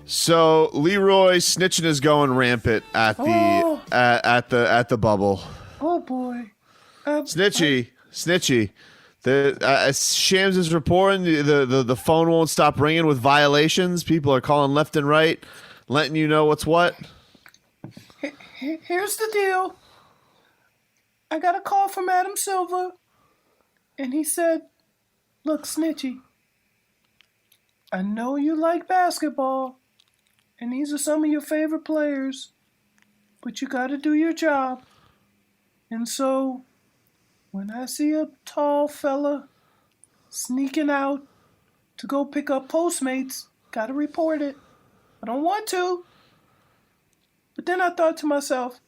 So Leroy snitching is going rampant at the at the bubble. Oh boy, Snitchy. The Shams is reporting the phone won't stop ringing with violations. People are calling left and right, letting you know what's what. Here's the deal. I got a call from Adam Silver, and he said, "Look, Snitchy, I know you like basketball, and these are some of your favorite players, but you got to do your job. And so, when I see a tall fella sneaking out to go pick up Postmates, got to report it. I don't want to. But then I thought to myself,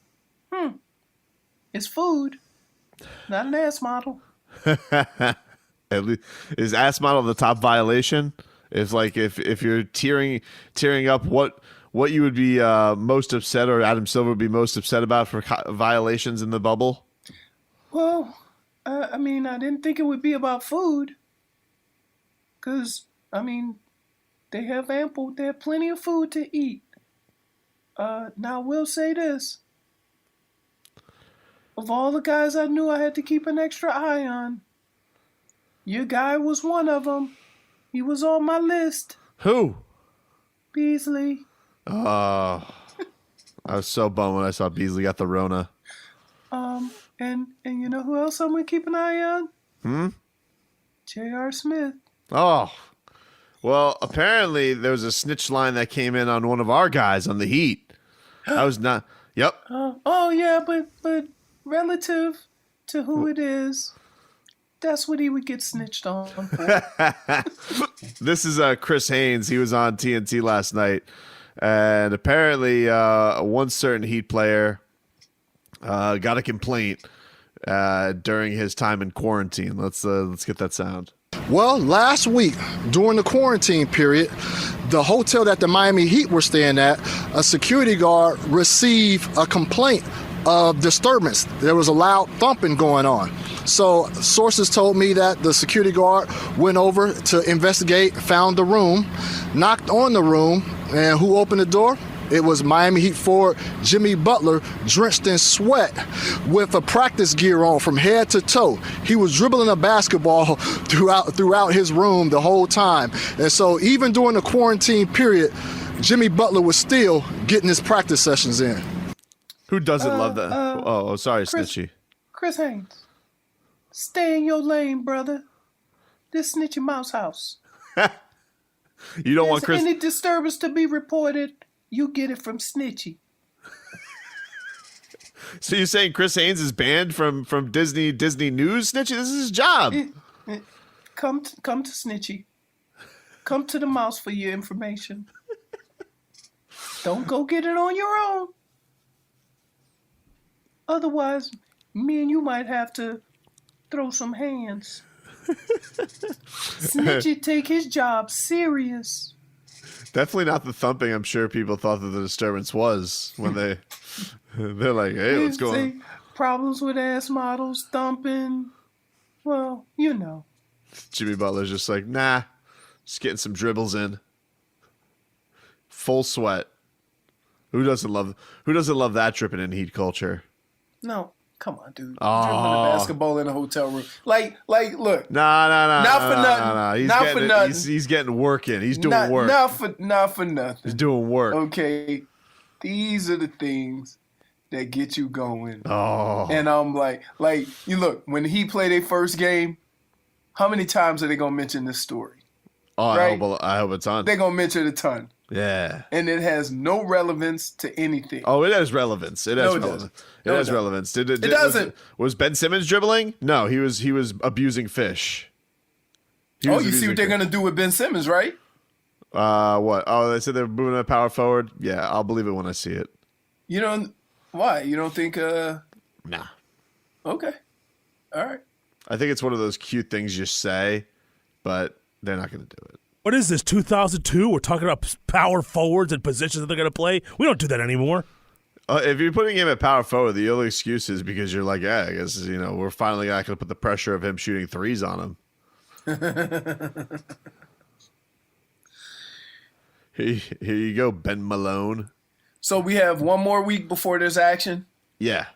it's food, not an ass model." At least, is ass model the top violation? If you're tearing up, what you would be most upset, or Adam Silver would be most upset about for violations in the bubble? Well, I mean, I didn't think it would be about food. Because, I mean, they have plenty of food to eat. Now, I will say this. Of all the guys I knew I had to keep an extra eye on, your guy was one of them. He was on my list. Who? Beasley. Oh, I was so bummed when I saw Beasley got the Rona. And you know who else I'm going to keep an eye on? J.R. Smith. Oh, well, apparently there was a snitch line that came in on one of our guys on the Heat. I was not. Yep. Yeah, but relative to who it is, that's what he would get snitched on for. This is Chris Haynes. He was on TNT last night, and apparently one certain Heat player got a complaint during his time in quarantine. Let's get that sound. Well, last week during the quarantine period, the hotel that the Miami Heat were staying at, a security guard received a complaint of disturbance. There was a loud thumping going on. So sources told me that the security guard went over to investigate, found the room, knocked on the room, and who opened the door? It was Miami Heat forward Jimmy Butler, drenched in sweat with a practice gear on from head to toe. He was dribbling a basketball throughout his room the whole time. And so even during the quarantine period, Jimmy Butler was still getting his practice sessions in. Who doesn't love that? Sorry, Snitchy. Chris Haynes, stay in your lane, brother. This Snitchy Mouse house. You don't want Chris. Any disturbance to be reported, you get it from Snitchy. So you're saying Chris Haynes is banned from Disney News, Snitchy? This is his job. Come to Snitchy. Come to the mouse for your information. Don't go get it on your own. Otherwise, me and you might have to throw some hands. Snitchy take his job serious. Definitely not the thumping I'm sure people thought that the disturbance was when they're like, hey, what's going on? Problems with ass models, thumping. Well, you know. Jimmy Butler's just like, nah, just getting some dribbles in. Full sweat. Who doesn't love that dripping in Heat culture? No. Come on, dude. Dribbling a basketball in a hotel room. Like, look. Nah. Not for nothing. Not for nothing. He's getting work in. He's doing work. Not for nothing. He's doing work. Okay. These are the things that get you going. Oh. And I'm like, you look, when he played their first game, how many times are they going to mention this story? Oh, right? I hope it's on. They're going to mention it a ton. Yeah. And it has no relevance to anything. Oh, it has relevance. It has relevance. It has relevance. It doesn't. Was Ben Simmons dribbling? No, he was abusing fish. You see what they're going to do with Ben Simmons, right? What? Oh, they said they're moving a power forward? Yeah, I'll believe it when I see it. You don't... Why? You don't think... Nah. Okay. All right. I think it's one of those cute things you say, but they're not going to do it. What is this, 2002? We're talking about power forwards and positions that they're going to play? We don't do that anymore. If you're putting him at power forward, the only excuse is because you're like, yeah, I guess, we're finally not going to put the pressure of him shooting threes on him. Here you go, Ben Malone. So we have one more week before there's action. Yeah.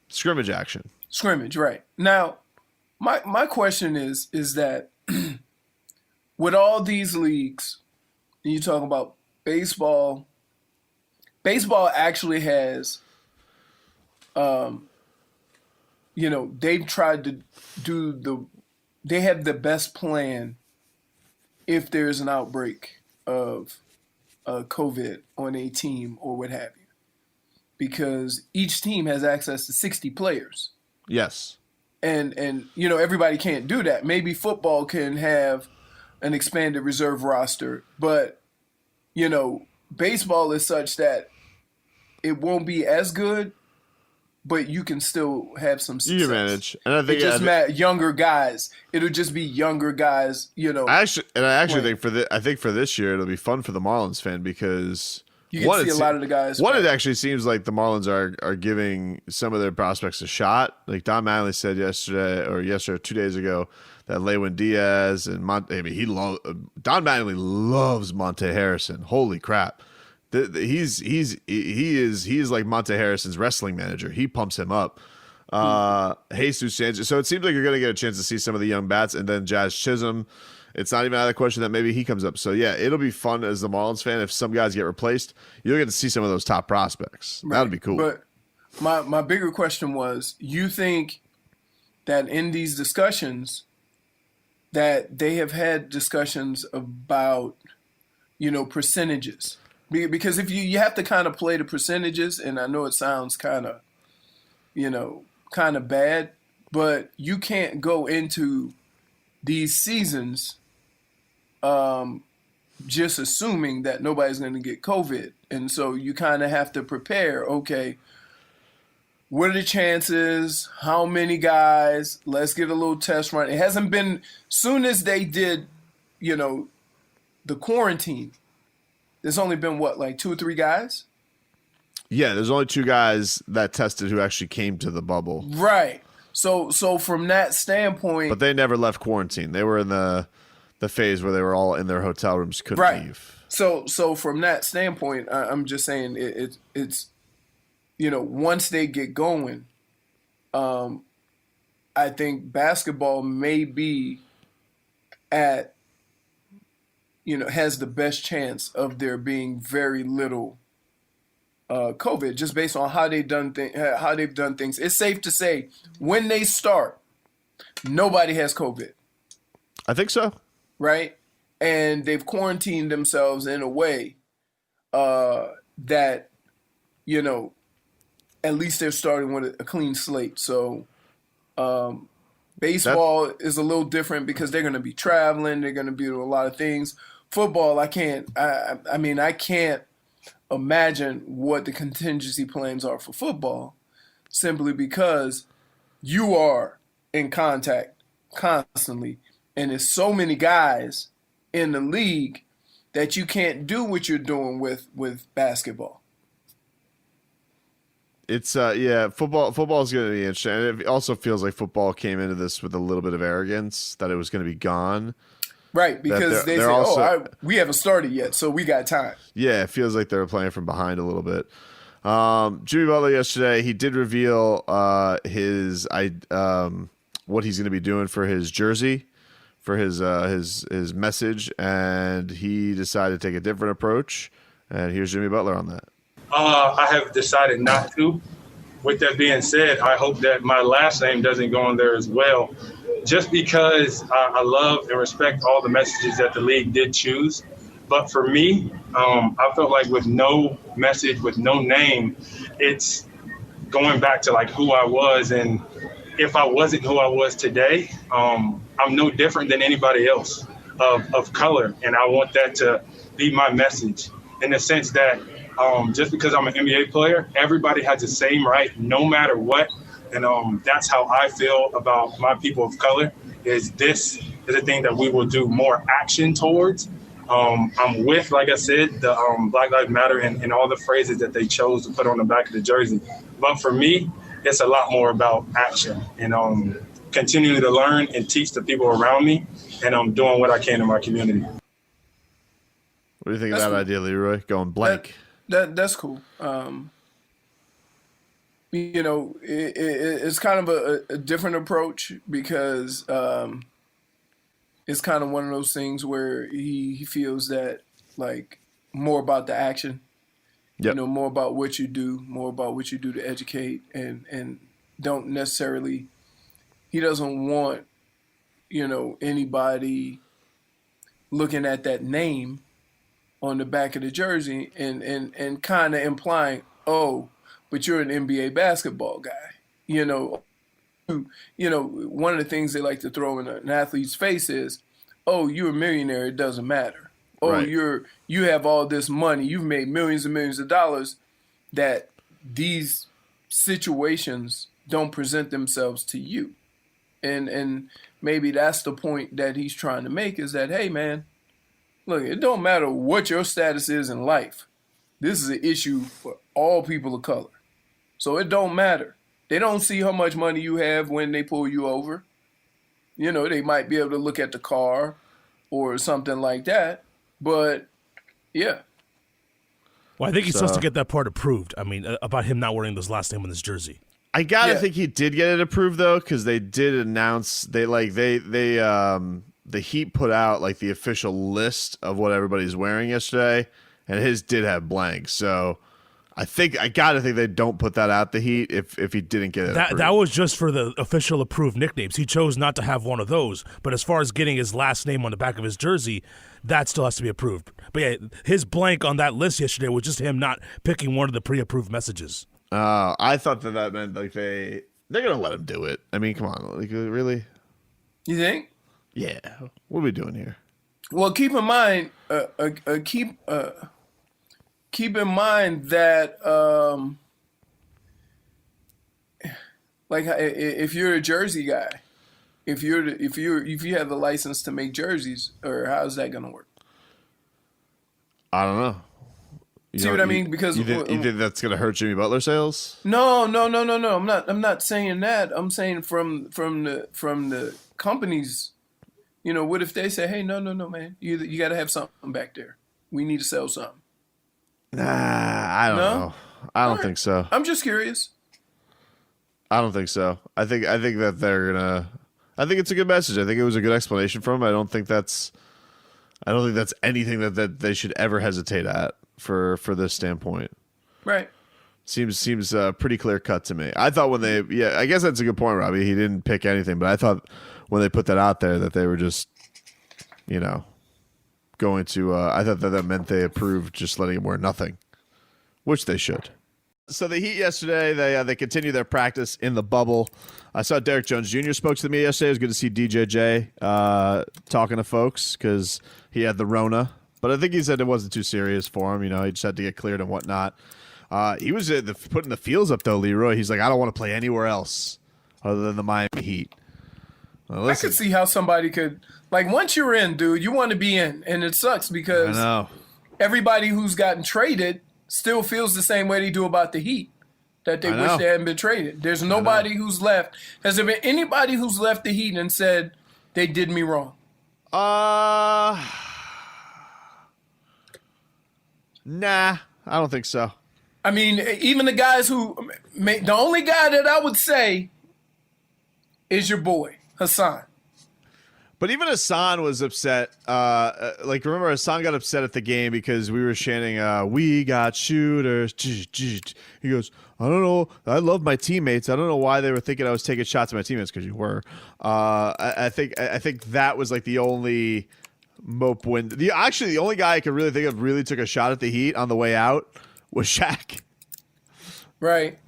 Scrimmage action. Scrimmage, right. Now, my question is that with all these leagues, and you talk about baseball actually has, they've tried to they have the best plan if there's an outbreak of COVID on a team or what have you. Because each team has access to 60 players. Yes. And everybody can't do that. Maybe football can have an expanded reserve roster, but baseball is such that it won't be as good, but you can still have some success. You can manage. And I think it just younger guys. It'll just be younger guys, I actually think for this year it'll be fun for the Marlins fan because you can see a lot of the guys. It actually seems like the Marlins are giving some of their prospects a shot. Like Don Mattingly said yesterday or 2 days ago that Lewin Diaz and Don Mattingly loves Monte Harrison. Holy crap. He is like Monte Harrison's wrestling manager. He pumps him up. Jesus Sanchez. So it seems like you're going to get a chance to see some of the young bats, and then Jazz Chisholm. It's not even out of the question that maybe he comes up. So yeah, it'll be fun as the Marlins fan if some guys get replaced. You'll get to see some of those top prospects. Right. That'd be cool. But my bigger question was: you think that in these discussions that they have had discussions about percentages? Because if you have to kind of play the percentages, and I know it sounds kind of bad, but you can't go into these seasons just assuming that nobody's going to get COVID. And so you kind of have to prepare, okay, what are the chances? How many guys? Let's get a little test run. It hasn't been, soon as they did, the quarantine, there's only been, 2 or 3 guys? Yeah, there's only 2 guys that tested who actually came to the bubble. Right. So from that standpoint... But they never left quarantine. They were in the phase where they were all in their hotel rooms, couldn't leave. So from that standpoint, I'm just saying it's once they get going, I think basketball may be at... has the best chance of there being very little COVID, just based on how they've done things. It's safe to say when they start, nobody has COVID. I think so. Right? And they've quarantined themselves in a way that, at least they're starting with a clean slate. So baseball is a little different because they're going to be traveling. They're going to be doing a lot of things. Football, I can't imagine what the contingency plans are for football simply because you are in contact constantly. And there's so many guys in the league that you can't do what you're doing with basketball. It's football is going to be interesting. And it also feels like football came into this with a little bit of arrogance that it was going to be gone. Right, because they say, we haven't started yet, so we got time. Yeah, it feels like they were playing from behind a little bit. Jimmy Butler yesterday, he did reveal what he's going to be doing for his jersey, for his message, and he decided to take a different approach. And here's Jimmy Butler on that. I have decided not to. With that being said, I hope that my last name doesn't go on there as well. Just because I love and respect all the messages that the league did choose. But for me, I felt like with no message, with no name, it's going back to like who I was. And if I wasn't who I was today, I'm no different than anybody else of color. And I want that to be my message in the sense that just because I'm an NBA player, everybody has the same right, no matter what. And that's how I feel about my people of color, is this is a thing that we will do more action towards. I'm with, like I said, the Black Lives Matter and all the phrases that they chose to put on the back of the jersey. But for me, it's a lot more about action and continuing to learn and teach the people around me and doing what I can in my community. What What do you think That's of that cool. idea, Leroy? Going blank. That's cool. It's kind of a different approach because it's kind of one of those things where he feels that like more about the action, Yep. more about what you do, more about what you do to educate, and don't necessarily. He doesn't want anybody looking at that name on the back of the jersey and kind of implying, oh, but you're an NBA basketball guy. One of the things they like to throw in an athlete's face is, oh, you're a millionaire, it doesn't matter. Oh, Right. you have all this money, you've made millions and millions of dollars, that these situations don't present themselves to you. And maybe that's the point that he's trying to make, is that, hey man, look, it don't matter what your status is in life. This is an issue for all people of color. So it don't matter. They don't see how much money you have when they pull you over. They might be able to look at the car or something like that. But, yeah. Well, I think he's supposed to get that part approved. I mean, about him not wearing his last name on his jersey. I gotta Yeah. think he did get it approved though, because they did announce the Heat put out like the official list of what everybody's wearing yesterday, and his did have blanks. So I gotta think they don't put that out the Heat if he didn't get it. approved. That was just for the official approved nicknames. He chose not to have one of those. But as far as getting his last name on the back of his jersey, that still has to be approved. But yeah, his blank on that list yesterday was just him not picking one of the pre-approved messages. I thought that meant like they're gonna let him do it. I mean, come on, like really? You think? Yeah. What are we doing here? Well, keep in mind, keep in mind that, like, if you're a jersey guy, if you have the license to make jerseys, or how's that gonna work? I don't know. See what I mean? Because you think that's gonna hurt Jimmy Butler sales? No. I'm not saying that. I'm saying from the companies. What if they say, hey, no, man, you got to have something back there. We need to sell something. Nah, I don't know. I don't think so. I'm just curious. I don't think so. I think that they're gonna. I think it's a good message. I think it was a good explanation from him. I don't think that's anything that they should ever hesitate at for this standpoint. Right. Seems pretty clear cut to me. I thought I guess that's a good point, Robbie. He didn't pick anything, but I thought when they put that out there that they were just, going to. I thought that meant they approved just letting him wear nothing, which they should. So the Heat yesterday, they continue their practice in the bubble. I saw Derrick Jones Jr. spoke to me yesterday. It was good to see DJJ talking to folks because he had the Rona. But I think he said it wasn't too serious for him. He just had to get cleared and whatnot. He was putting the feels up, though, Leroy. He's like, I don't want to play anywhere else other than the Miami Heat. Well, I could see how somebody could, like, once you're in, dude, you want to be in. And it sucks because I know. everybody who's gotten traded still feels the same way they do about the Heat, that they wish they hadn't been traded. There's nobody who's left. Has there been anybody who's left the Heat and said, they did me wrong? Nah, I don't think so. I mean, even the guys the only guy that I would say is your boy, Hassan. But even Hassan was upset. Remember, Hassan got upset at the game because we were chanting, we got shooters. He goes, I don't know. I love my teammates. I don't know why they were thinking I was taking shots at my teammates, because you were. I think that was like the only mope win. The only guy I could really think of really took a shot at the Heat on the way out was Shaq. Right.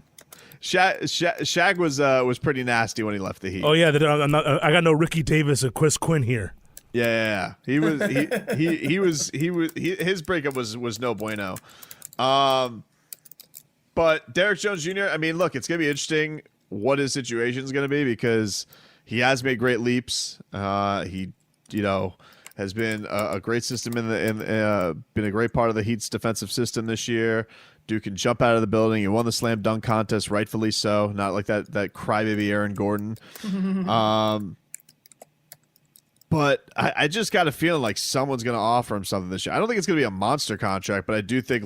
Shaq was pretty nasty when he left the Heat. Oh yeah, I got no Ricky Davis and Chris Quinn here. Yeah. He was his breakup was no bueno. But Derrick Jones Jr., I mean, look, it's gonna be interesting what his situation is gonna be, because he has made great leaps. He has been a great system been a great part of the Heat's defensive system this year. Dude can jump out of the building. He won the slam dunk contest, rightfully so. Not like that crybaby Aaron Gordon. But I just got a feeling like someone's going to offer him something this year. I don't think it's going to be a monster contract, but I do think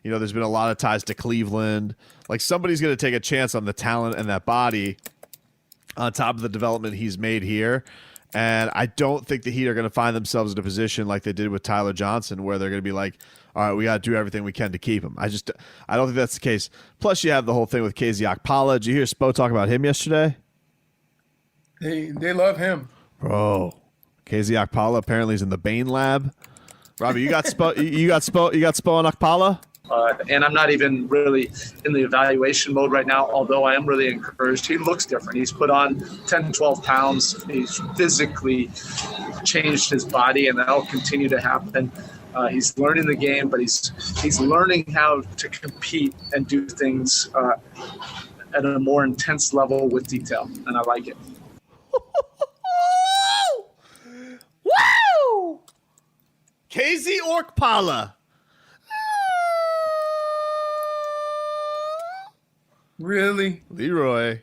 there's been a lot of ties to Cleveland. Like somebody's going to take a chance on the talent and that body on top of the development he's made here. And I don't think the Heat are going to find themselves in a position like they did with Tyler Johnson where they're going to be like, all right, we got to do everything we can to keep him. I don't think that's the case. Plus, you have the whole thing with KZ Okpala. Did you hear Spo talk about him yesterday? They love him. Bro. KZ Okpala apparently is in the Bain lab. Robbie, you got Spo on Okpala? And I'm not even really in the evaluation mode right now, although I am really encouraged. He looks different. He's put on 10, 12 pounds. He's physically changed his body, and that'll continue to happen. He's learning the game, but he's learning how to compete and do things at a more intense level with detail, and I like it. Woo! KZ Okpala. Really? Leroy.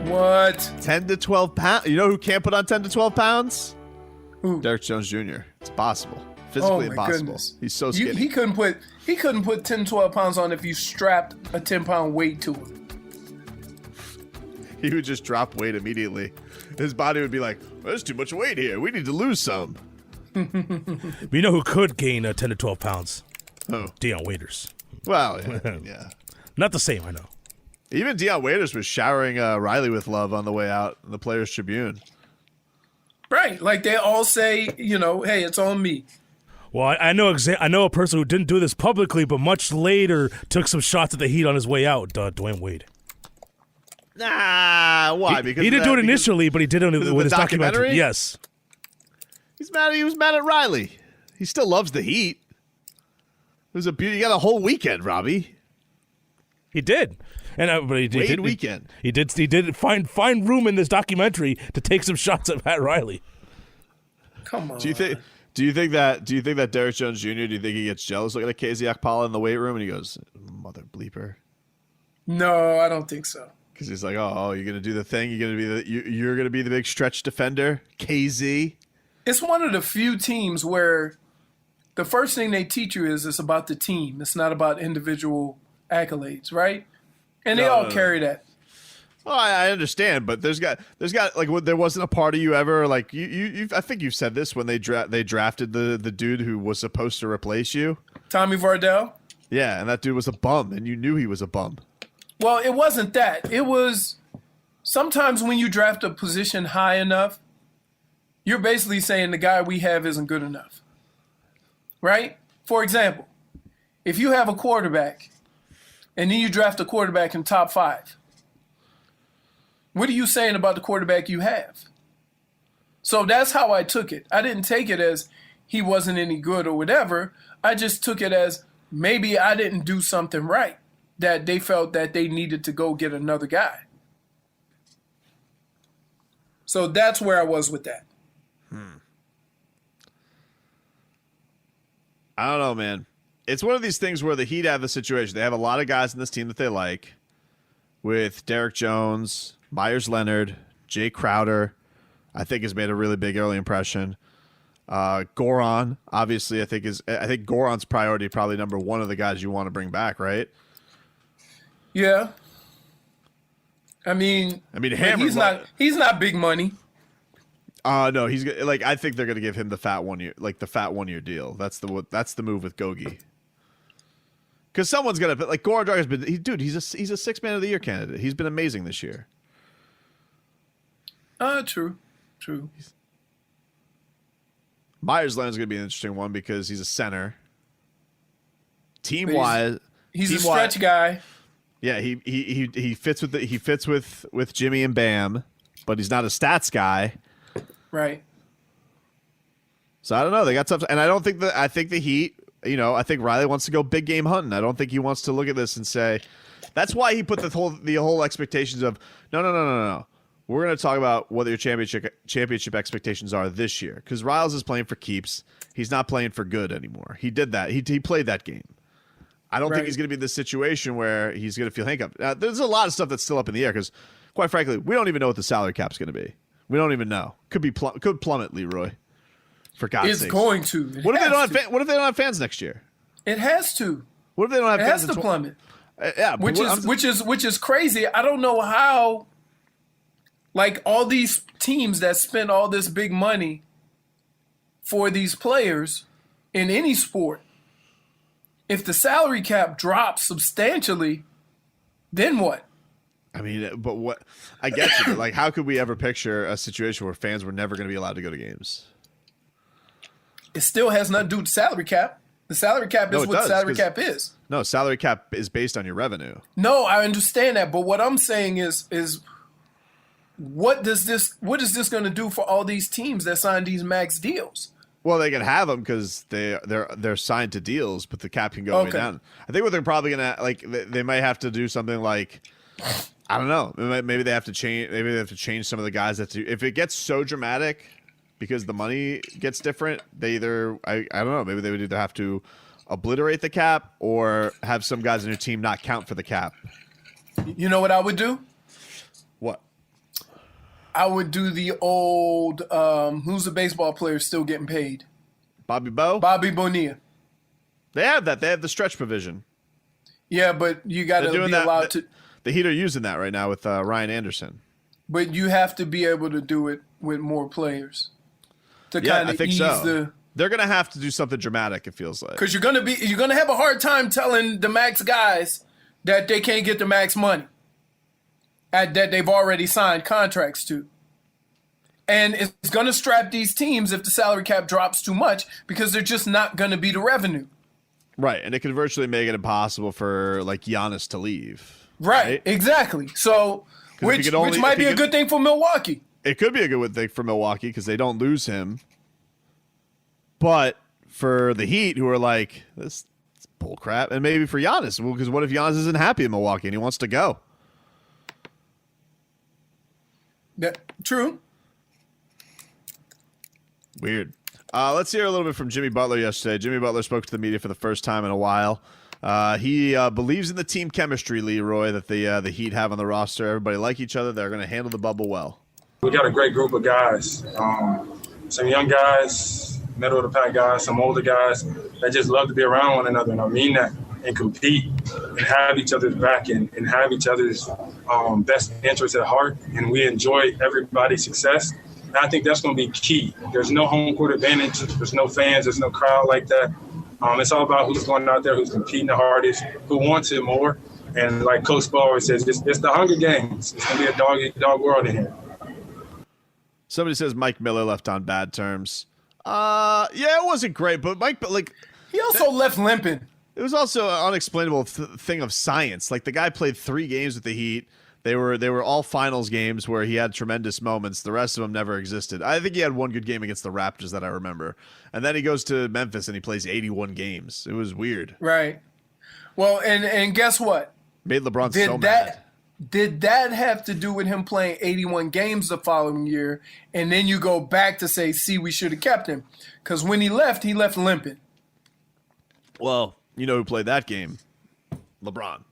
What? 10 to 12 pounds. You know who can't put on 10 to 12 pounds? Who? Derrick Jones Jr. It's possible. Physically Oh my impossible. goodness. He's so skinny. He couldn't put 10, 12 pounds on if you strapped a 10-pound weight to him. He would just drop weight immediately. His body would be like, there's too much weight here. We need to lose some. But you know who could gain 10 to 12 pounds? Oh. Deion Waiters. Well, yeah. Not the same, I know. Even Deion Waiters was showering Riley with love on the way out in the Players Tribune. Right. Like they all say, hey, it's on me. Well, I know a person who didn't do this publicly, but much later took some shots at the Heat on his way out, Dwayne Wade. Nah, why? He didn't do it initially, but he did it with his documentary. Yes. He was mad at Riley. He still loves the Heat. It was you got a whole weekend, Robbie. He did. And but he did weekend. He did find room in this documentary to take some shots at Pat Riley. Come on. Do you think that Derrick Jones Jr. Do you think he gets jealous looking at KZ Okpala in the weight room and he goes, "Mother bleeper"? No, I don't think so. Because he's like, "Oh, you're gonna do the thing. You're gonna be the big stretch defender, KZ." It's one of the few teams where the first thing they teach you is it's about the team. It's not about individual accolades, right? And they all carry that. Well, I understand, but there's got like there wasn't a part of you ever like you I think you've said this when they drafted the dude who was supposed to replace you, Tommy Vardell. Yeah, and that dude was a bum, and you knew he was a bum. Well, it wasn't that. It was sometimes when you draft a position high enough, you're basically saying the guy we have isn't good enough. Right? For example, if you have a quarterback and then you draft a quarterback in top 5, what are you saying about the quarterback you have? So that's how I took it. I didn't take it as he wasn't any good or whatever. I just took it as maybe I didn't do something right, that they felt that they needed to go get another guy. So that's where I was with that. I don't know, man. It's one of these things where the Heat have the situation. They have a lot of guys in this team that they like, with Derrick Jones, Myers Leonard, Jay Crowder, I think has made a really big early impression. Goran, obviously, I think Goran's priority, probably number one of the guys you want to bring back, right? Yeah. I mean, Hammer. He's not big money. No, he's like, I think they're gonna give him the fat 1 year, like the fat 1 year deal. That's the move with Gogi. Because someone's gonna like Goran Dragic has been, he's a 6 man of the year candidate. He's been amazing this year. True. Myers Leonard's gonna be an interesting one because he's a center. Team wise, he's a stretch guy. Yeah, he fits with Jimmy and Bam, but he's not a stats guy. Right. So I don't know. They got tough, and I think the Heat. I think Riley wants to go big game hunting. I don't think he wants to look at this and say. That's why he put the whole expectations of no. We're going to talk about what your championship expectations are this year, because Riles is playing for keeps. He's not playing for good anymore. He did that. He played that game. I don't think he's going to be in this situation where he's going to feel handcuffed. There's a lot of stuff that's still up in the air because, quite frankly, we don't even know what the salary cap's going to be. We don't even know. Could plummet, Leroy. For God's It's sake. going to. What if they don't have fans next year? It has to. What if they don't have It fans? has to plummet. Yeah, Which is crazy. I don't know how. Like all these teams that spend all this big money for these players in any sport, if the salary cap drops substantially, then what? I mean, but what? I get you. But like, how could we ever picture a situation where fans were never going to be allowed to go to games? It still has nothing to do with the salary cap. The salary cap is what the salary cap is. No, salary cap is based on your revenue. No, I understand that, but what I'm saying is what is this going to do for all these teams that sign these max deals? Well, they can have them because they're signed to deals, but the cap can go way down. I think what they're probably gonna they might have to do something like, I don't know. Maybe they have to change. Maybe they have to change some of the guys that do. If it gets so dramatic because the money gets different, they either I don't know. Maybe they would either have to obliterate the cap or have some guys in your team not count for the cap. You know what I would do? What? I would do the old who's the baseball player still getting paid? Bobby Bonilla. They have that. They have the stretch provision. Yeah, but you got to be allowed to. The Heat are using that right now with Ryan Anderson. But you have to be able to do it with more players to kind of ease the. They're gonna have to do something dramatic. It feels like because you're gonna have a hard time telling the max guys that they can't get the max money that they've already signed contracts to. And it's going to strap these teams if the salary cap drops too much because they're just not going to be the revenue. Right, and it could virtually make it impossible for like Giannis to leave. Right? Exactly. So, which might be a good thing for Milwaukee. It could be a good thing for Milwaukee because they don't lose him. But for the Heat, who are like, this is bull crap, and maybe for Giannis, because what if Giannis isn't happy in Milwaukee and he wants to go? Yeah, true. Weird. Let's hear a little bit from Jimmy Butler yesterday. Jimmy Butler spoke to the media for the first time in a while. He believes in the team chemistry, Leroy, that the Heat have on the roster. Everybody like each other. They're going to handle the bubble well. We got a great group of guys. Some young guys, middle of the pack guys, some older guys that just love to be around one another. And I mean that. And compete and have each other's back and have each other's best interests at heart. And we enjoy everybody's success. And I think that's going to be key. There's no home court advantage. There's no fans. There's no crowd like that. It's all about who's going out there, who's competing the hardest, who wants it more. And like Coach Spo always says, it's the Hunger Games. It's going to be a dog world in here. Somebody says Mike Miller left on bad terms. Yeah, it wasn't great, but he also left limping. It was also an unexplainable thing of science. Like the guy played 3 games with the Heat. They were all finals games where he had tremendous moments. The rest of them never existed. I think he had one good game against the Raptors that I remember. And then he goes to Memphis and he plays 81 games. It was weird. Right. Well, and guess what? Made LeBron so mad. Did that have to do with him playing 81 games the following year? And then you go back to say, see, we should have kept him. Because when he left limping. Well, you know who played that game? LeBron.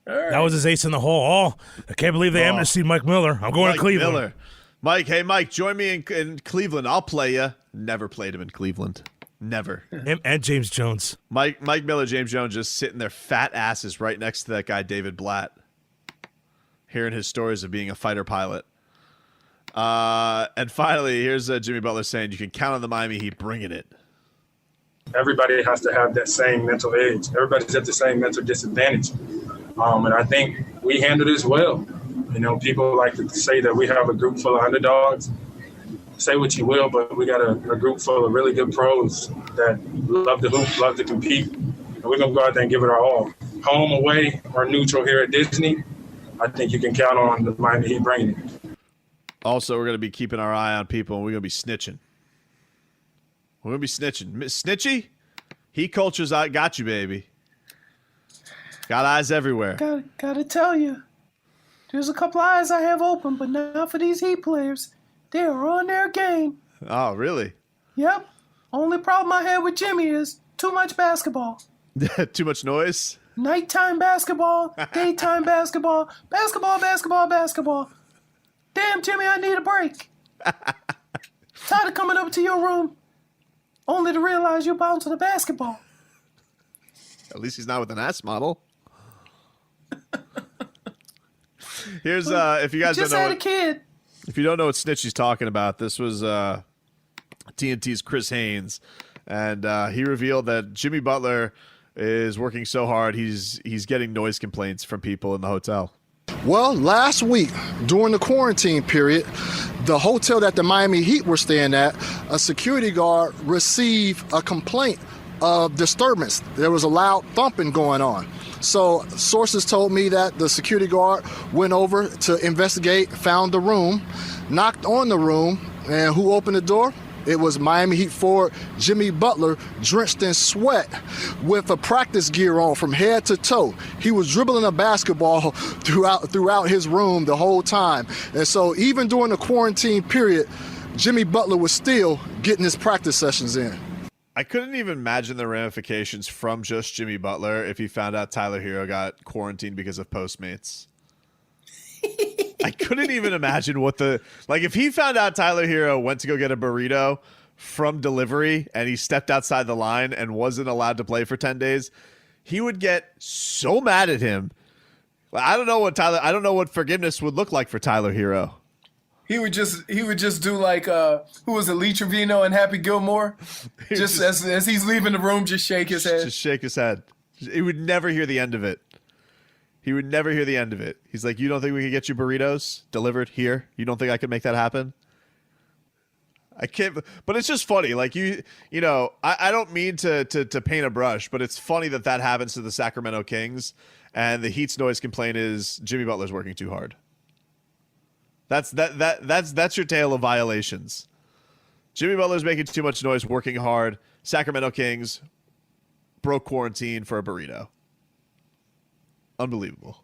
That was his ace in the hole. Oh, I can't believe they amnestied Mike Miller. I'm going to Cleveland. Miller. Mike, join me in Cleveland. I'll play you. Never played him in Cleveland. Never. Him and James Jones. Mike Miller, James Jones just sitting their fat asses right next to that guy, David Blatt, hearing his stories of being a fighter pilot. And finally, here's Jimmy Butler saying you can count on the Miami Heat bringing it. Everybody has to have that same mental age. Everybody's at the same mental disadvantage. And I think we handled this well. You know, people like to say that we have a group full of underdogs. Say what you will, but we got a group full of really good pros that love to hoop, love to compete. And we're going to go out there and give it our all. Home, away, or neutral here at Disney, I think you can count on the Miami Heat bringing it. Also, we're going to be keeping our eye on people, and we're going to be snitching. We're going to be snitching. Snitchy? Heat culture's got you, baby. Got eyes everywhere. Gotta tell you, there's a couple eyes I have open, but not for these Heat players. They are on their game. Oh, really? Yep. Only problem I have with Jimmy is too much basketball. Too much noise? Nighttime basketball, daytime basketball, basketball. Damn, Jimmy, I need a break. Tired of coming up to your room only to realize you're bound to the basketball. At least he's not with an ass model. Here's if you guys Just don't know had a kid. if you don't know what Snitchy's talking about, this was TNT's Chris Haynes, and he revealed that Jimmy Butler is working so hard he's getting noise complaints from people in the hotel. Well, last week during the quarantine period, the hotel that the Miami Heat were staying at, a security guard received a complaint of disturbance. There was a loud thumping going on. So sources told me that the security guard went over to investigate, found the room, knocked on the room, and who opened the door? It was Miami Heat forward Jimmy Butler, drenched in sweat with a practice gear on from head to toe. He was dribbling a basketball throughout his room the whole time. And so even during the quarantine period, Jimmy Butler was still getting his practice sessions in. I couldn't even imagine the ramifications from just Jimmy Butler if he found out Tyler Hero got quarantined because of Postmates. I couldn't even imagine if he found out Tyler Hero went to go get a burrito from delivery and he stepped outside the line and wasn't allowed to play for 10 days, he would get so mad at him. I don't know what forgiveness would look like for Tyler Hero. He would just do like who was it, Lee Trevino and Happy Gilmore? Just as he's leaving the room, just shake his head. Just shake his head. He would never hear the end of it. He's like, you don't think we could get you burritos delivered here? You don't think I could make that happen? I can't, but it's just funny. Like I don't mean to paint a brush, but it's funny that happens to the Sacramento Kings, and the Heat's noise complaint is Jimmy Butler's working too hard. That's your tale of violations. Jimmy Butler's making too much noise, working hard. Sacramento Kings broke quarantine for a burrito. Unbelievable.